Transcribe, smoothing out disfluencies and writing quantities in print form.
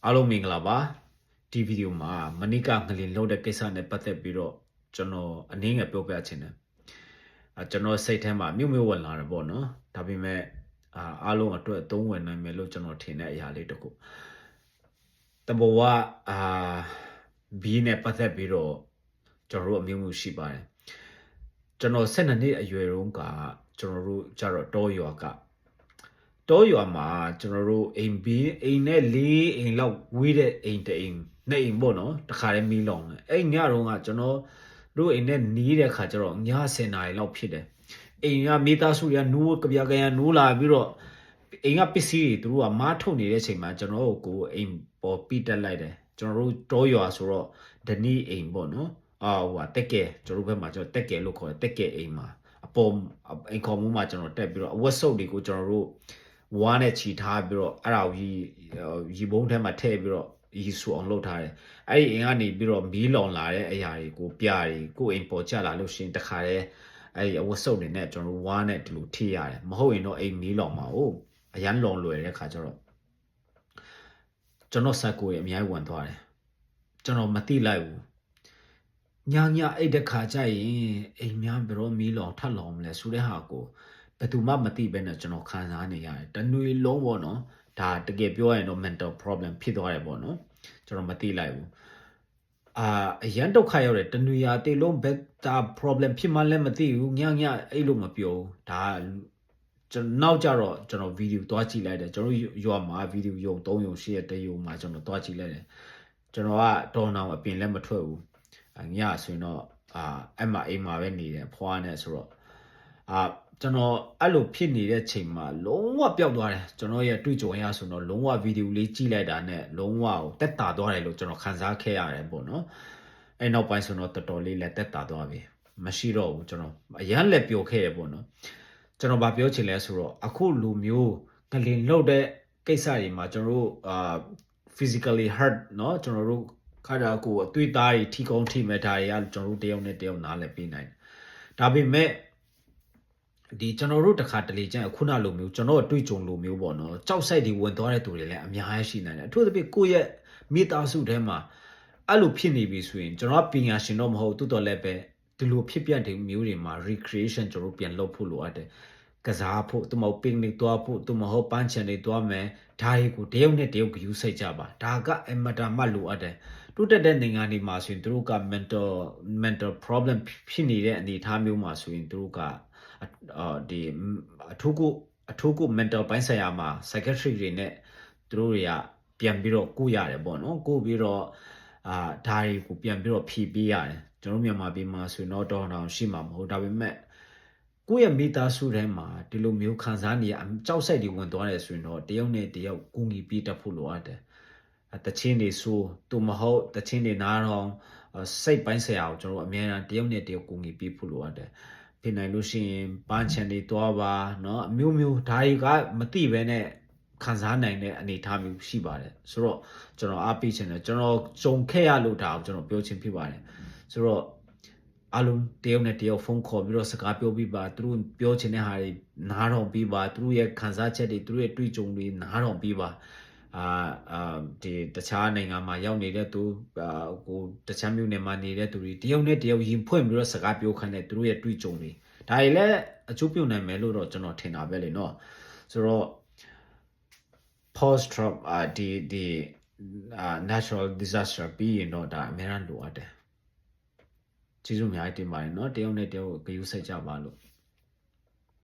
အားလုံးမင်္ဂလာပါဒီဗီဒီယိုမှာမနိကငလင်လောက်တဲ့ကိစ္စနဲ့ပတ်သက်ပြီးတော့ကျွန်တော်အနည်းငယ်ပြောပြချင်တယ်ကျွန်တော်စိတ်ထဲမှာမြို့ဝင်လာတယ်ပေါ့နော်ဒါပေမဲ့အားလုံးအတွက်အသုံးဝင်နိုင်မယ်လို့ကျွန်တော်ထင်တဲ့အရာလေးတစ်ခုတဘောကဘီနဲ့ပတ်သက်ပြီးတော့ကျွန်တော်တို့အမျိုးရှိပါတယ်ကျွန်တော်12နှစ်အရွယ်တုန်းကကျွန်တော်တို့ကြတော့တောရွာကတောရွာမှာကျွန်တော်တို့အိမ်နဲ့လေးအိမ်လောက်ဝေးတဲ့အိမ်တအိမ်နှစ်အိမ်ပေါ့နော်တခါတည်းမီးလောင်တယ်အဲ့ညတုန်းကကျွန်တော်တို့အိမ်နဲ့နီးတဲ့ခါကျတော့ည10နာရီလောက်ဖြစ်တယ်အိမ်ကမိသားစုရနိုးကြပြကြရနိုးလာပြီးတော့အိမ်ကပစ္စည်းတွေသူတို့ကမားထုတ်နေတဲ့အချိန်မှာကျွန်တော်တို့ကိုအိမ်ပေါ်ပိတက်လိုက်တယ်ကျွန်တော်တို့တောရွာဆိုတော့ဒနီအိမ်ပေါ့နော်ဟိုတက်ကဲကျွန်တော်တို့ဘက်မှာကျွန်တော်တက်ကဲလို့ခေါ်တယ်တက်ကဲအိမ်မှာအပေါ်အိမ်ခေါ်မှုမှာကျွန်တော်တက်ပြီးတော့အဝတ်စုပ်တွေကိုကျွန်တော်တို့ဝါးနဲ့ချီထားပြီးတော့အဲ့ဒါကိုရီဘုံထဲမှာထည့်ပြီးတော့ရီဆူအောင်လုပ်ထားတယ်အဲ့ဒီအိမ်ကနေပြီးတော့မီးလောင်လာတဲ့အရာတွေကိုပြာတွေကိုအိမ်ပေါ်ကျလာလို့ရှိရင်တခါတည်းအဲ့ဒီအဝတ်စုပ်တွေနဲ့ကျွန်တော်ဝါးနဲ့ဒီလိုထိရတယ်မဟုတ်ရင်တော့အိမ်မီးလောင်မှာဟုတ်အရန်လောင်လွယ်တဲ့ခါကျတော့ကျွန်တော်ဆက်ကိုရအများကြီးဝင်သွားတယ်ကျွန်တော်မသိလိုက်ဘူးညအဲ့တဲ့ခါကျရင်အိမ်များဘယ်တော့မီးလောင်ထပ်လောင်မလဲဆိုတဲ့ဟာကိုဘယ်သူမှမသိဘဲနဲ့ကျွန်တော်ခံစားနေရတယ်တနွေလုံးပေါ့နော်ဒါတကယ်ပြောရရင်တော့ mental problem ဖြစ်သွားတယ်ပေါ့နော်ကျွန်တော်မသိလိုက်ဘူးအရန်ဒုက္ခရောက်တယ်တနွေရာတေလုံးဘက်တာ problem ဖြစ်မှလည်းမသိဘူးညအဲ့လိုမပြောဘူးဒါကျွန်တော်နောက်ကြတော့ကျွန်တော်ဗီဒီယိုသွားကြည့်လိုက်တယ်ကျွန်တော်ရွာမှာဗီဒီယိုယုံ3ယုံ8ရက်တယုံမှာကျွန်တော်သွားကြည့်လိုက်တယ်ကျွန်တော်ကတော်နောင်အပြင်လည်းမထွက်ဘူးညဆိုရင်တော့အဲ့မှာအိမ်မှာပဲနေတယ်ဖွားနေဆိုတော့ကျွန်တော်အဲ့လိုဖြစ်နေတဲ့ချိန်မှာလုံးဝပျောက်သွားတယ်ကျွန်တော်ရဲ့တွေ့ကြုံရဆိုတော့လုံးဝဗီဒီယိုလေးကြည့်လိုက်တာနဲ့လုံးဝကိုတက်တာသွားတယ်လို့ကျွန်တော်ခံစားခဲ့ရတယ်ပေါ့နော်အဲ့နောက်ပိုင်းဆိုတော့တော်တော်လေးလက်တက်တာသွားပြီမရှိတော့ဘူးကျွန်တော်အရန်လက်ပျော်ခဲ့ရပေါ့နော်ကျွန်တော်ဗာပြောချင်လဲဆိုတော့အခုလူမျိုးငလင်လောက်တဲ့ကိစ္စတွေမှာကျွန်တော်တို့physically hurt เนาะကျွန်တော်တို့ခါတာကိုအသွေးသားတွေထိကုန်းထိမဲ့ဓာတ်တွေကကျွန်တော်တို့တယောက်နဲ့တယောက်နားလည်ပေးနိုင်တယ်ဒါပေမဲ့ဒီကျွန်တော်တို့တခါတလေကျရင်ခုနလိုမျိုးကျွန်တော်တွေ့ကြုံလိုမျိုးပေါ့နော်ကြောက်ဆိုင်တွေဝင်သွားတဲ့သူတွေလည်းအများကြီးရှိနိုင်တယ်အထူးသဖြင့်ကိုယ့်ရဲ့မိသားစုထဲမှာအဲ့လိုဖြစ်နေပြီဆိုရင်ကျွန်တော်ပညာရှင်တော့မဟုတ်တော်လည်းပဲဒီလိုဖြစ်ပြတဲ့မျိုးတွေမှာ recreation ကျွန်တော်ပြန်လုပ်ဖို့လိုအပ်တယ်ကစားဖို့သူမဟုတ် picnic သွားဖို့သူမဟုတ်ပန်းချန်တွေသွားမယ်ဒါတွေကိုတယောက်နဲ့တယောက်ဂရုစိုက်ကြပါဒါကအမတာမှလိုအပ်တယ်တိုးတက်တဲ့နိုင်ငံတွေမှာဆိုရင်သူတို့က mental problem ဖြစ်နေတဲ့အနေအထားမျိုးမှာဆိုရင်သူတို့ကဒီအထူးကို mental ပိုင်းဆိုင်ရာမှာ psychiatric တွေနဲ့သူတို့တွေကပြန်ပြီးတော့ကိုရတယ်ပေါ့နော်ကိုပြီးတော့ဒါတွေကိုပြန်ပြီးတော့ဖြည့်ပေးရတယ်ကျွန်တော်မြန်မာပြည်မှာဆိုရင်တော့တော်တော်ရှိမှာမဟုတ်ဒါပေမဲ့ကိုယ့်ရဲ့မိသားစုထဲမှာဒီလိုမျိုးခံစားနေရကြောက်စိတ်တွေဝင်သွားတယ်ဆိုရင်တော့တယောက်နဲ့တယောက်ကူညီပေးတတ်ဖို့လိုအပ်တယ်တချင်းတွေဆိုသူမဟုတ်တချင်းတွေနားတော့စိတ်ပိုင်းဆိုင်ရာကိုကျွန်တော်အများအားတယောက်နဲ့တယောက်ကူညီပေးဖို့လိုအပ်တယ်ဖြစ်နိုင်လို့ရှိရင်ပန်းချန်တွေတွားပါเนาะအမျိုးဓာရီကမသိဘဲနဲ့ခံစားနိုင်တဲ့အနေအထားမျိုးရှိပါတယ်ဆိုတော့ကျွန်တော်အားပေးချင်တယ်ကျွန်တော်ကြုံခဲ့ရလို့ဒါကိုကျွန်တော်ပြောချင်ဖြစ်ပါတယ်ဆိုတော့အလုံးတယောက်နဲ့တယောက်ဖုန်းခေါ်ပြီးတော့စကားပြောပြီးပါသူတို့ပြောချင်တဲ့ဟာတွေနားထောင်ပြီးပါသူတို့ရဲ့ခံစားချက်တွေသူတို့ရဲ့တွေ့ကြုံတွေနားထောင်ပြီးပါဒီတခြားနိုင်ငံမှာရောက်နေတဲ့သူကိုတခြားမြို့နယ်မှာနေတဲ့သူတွေတယောက်နဲ့တယောက်ရင်ဖွင့်ပြီးတော့စကားပြောခိုင်းတဲ့သူတို့ရဲ့တွေ့ကြုံတွေဒါတွေလည်းအကျိုးပြုနိုင်မယ်လို့တော့ကျွန်တော်ထင်တာပဲလေနော်ဆိုတော့ post Trumpဒီ natural disaster ပြီးရင်တော့ဒါအများကြီးလိုအပ်တယ်ကျေးဇူးအများကြီးတင်ပါတယ်နော်တယောက်နဲ့တယောက်ဂရုစိုက်ကြပါလို့